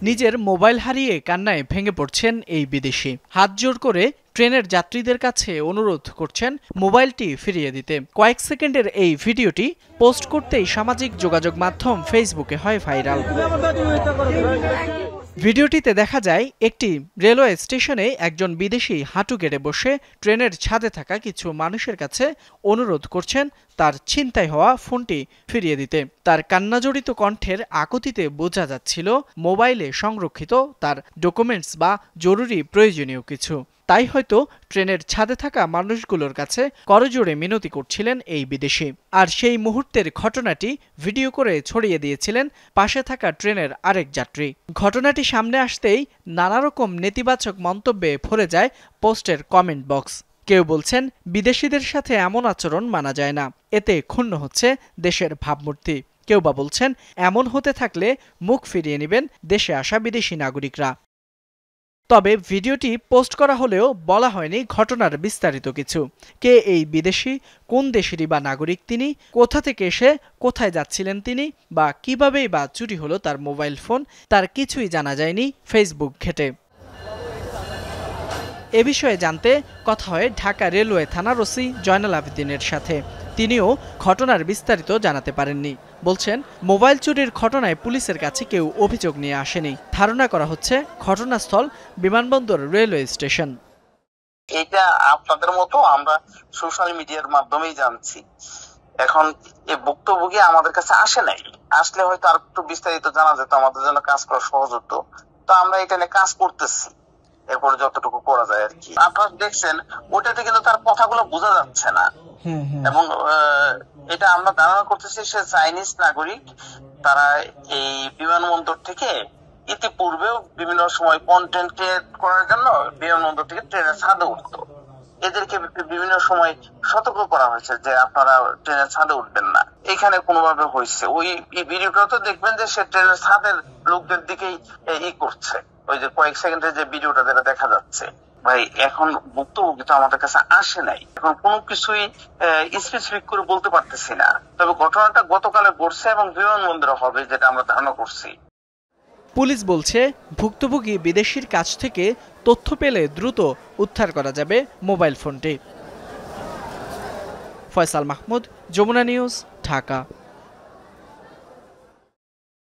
নিজের মোবাইল হারিয়ে কান্নায় ভেঙে পড়ছেন এই বিদেশি। হাত জোড় করে ট্রেনের যাত্রীদের কাছে অনুরোধ করছেন মোবাইলটি ফিরিয়ে দিতে। কয়েক সেকেন্ডের এই ভিডিওটি পোস্ট করতেই সামাজিক যোগাযোগ মাধ্যম ফেসবুকে হয় ভাইরাল। ভিডিওটিতে দেখা যায় একটি রেলওয়ে স্টেশনে একজন বিদেশি হাঁটু গেড়ে বসে ট্রেনের ছাদে থাকা কিছু মানুষের কাছে অনুরোধ করছেন তার ছিনতাই হওয়া ফোনটি ফিরিয়ে দিতে। তার কান্নাজড়িত কণ্ঠের আকুতিতে বোঝা যাচ্ছিল মোবাইলে সংরক্ষিত তার ডকুমেন্টস বা জরুরি প্রয়োজনীয় কিছু। তাই হয়তো ট্রেনের ছাদে থাকা মানুষগুলোর কাছে করজোড়ে মিনতি করছিলেন এই বিদেশি। আর সেই মুহূর্তের ঘটনাটি ভিডিও করে ছড়িয়ে দিয়েছিলেন পাশে থাকা ট্রেনের আরেক যাত্রী। ঘটনাটি সামনে আসতেই নানারকম নেতিবাচক মন্তব্যে ভরে যায় পোস্টের কমেন্ট বক্স। কেউ বলছেন বিদেশিদের সাথে এমন আচরণ মানা যায় না, এতে ক্ষুণ্ণ হচ্ছে দেশের ভাবমূর্তি। কেউ বা বলছেন এমন হতে থাকলে মুখ ফিরিয়ে নেবেন দেশে আসা বিদেশি নাগরিকরা। তবে ভিডিওটি পোস্ট করা হলেও বলা হয়নি ঘটনার বিস্তারিত কিছু। কে এই বিদেশি, কোন দেশেরই বা নাগরিক তিনি, কোথা থেকে এসে কোথায় যাচ্ছিলেন তিনি, বা কিভাবেই বা চুরি হলো তার মোবাইল ফোন, তার কিছুই জানা যায়নি ফেসবুক ঘেঁটে। এ বিষয়ে জানতে কথা হয় ঢাকা রেলওয়ে থানার ওসি জয়নাল আবেদিনের সাথে। তিনিও ঘটনার বিস্তারিত জানাতে পারেননি। বলছেন মোবাইল চুরির ঘটনায় পুলিশের কাছে কেউ অভিযোগ নিয়ে আসেনি। ধারণা করা হচ্ছে ঘটনাস্থল বিমানবন্দর রেলওয়ে স্টেশন। এটা আপনাদের মতো আমরা সোশ্যাল মিডিয়ার মাধ্যমেই জানছি। এখন এই ভুক্তভোগী আমাদের কাছে আসে নাই, আসলে হয়তো আর একটু বিস্তারিত জানা যেত, আমাদের জন্য কাজ করা সহজ হতো। তো আমরা এটা নিয়ে কাজ করতেছি, এরপরে যতটুকু করা যায় আর কি। আপনারা দেখছেন ওটাতে কিন্তু তার কথাগুলো বোঝা যাচ্ছে না, এবং এটা আমরা ধারণা করতেছি সে চাইনিজ নাগরিক। তারা এই বিমানবন্দর থেকে ইতিপূর্বেও বিভিন্ন সময় কন্টেন্ট ক্রিয়েট করার জন্য বিমানবন্দর থেকে ট্রেনের ছাদে উঠতো। এদেরকে বিভিন্ন সময় সতর্ক করা হয়েছে যে আপনারা ট্রেনের ছাদে উঠবেন না। এখানে কোনোভাবে হয়েছে ওই ভিডিওটা তো দেখবেন যে সে ট্রেনের ছাদের লোকদের দিকেই করছে, ওই যে কয়েক সেকেন্ডের যে ভিডিওটা যেটা দেখা যাচ্ছে। ভাই এখন ভুক্তভোগী তো আমাদের কাছে আসে নাই, এখন কোনো কিছুই স্পেসিফিক করে বলতে পারতেছি না। তবে ঘটনাটা গতকালে ঘটছে এবং বিমানবন্দরে হবে যেটা আমরা ধারণা করছি। পুলিশ বলছে ভুক্তভোগী বিদেশির কাছ থেকে তথ্য পেলে দ্রুত উদ্ধার করা যাবে মোবাইল ফোনটি। ফয়সাল মাহমুদ, যমুনা নিউজ, ঢাকা।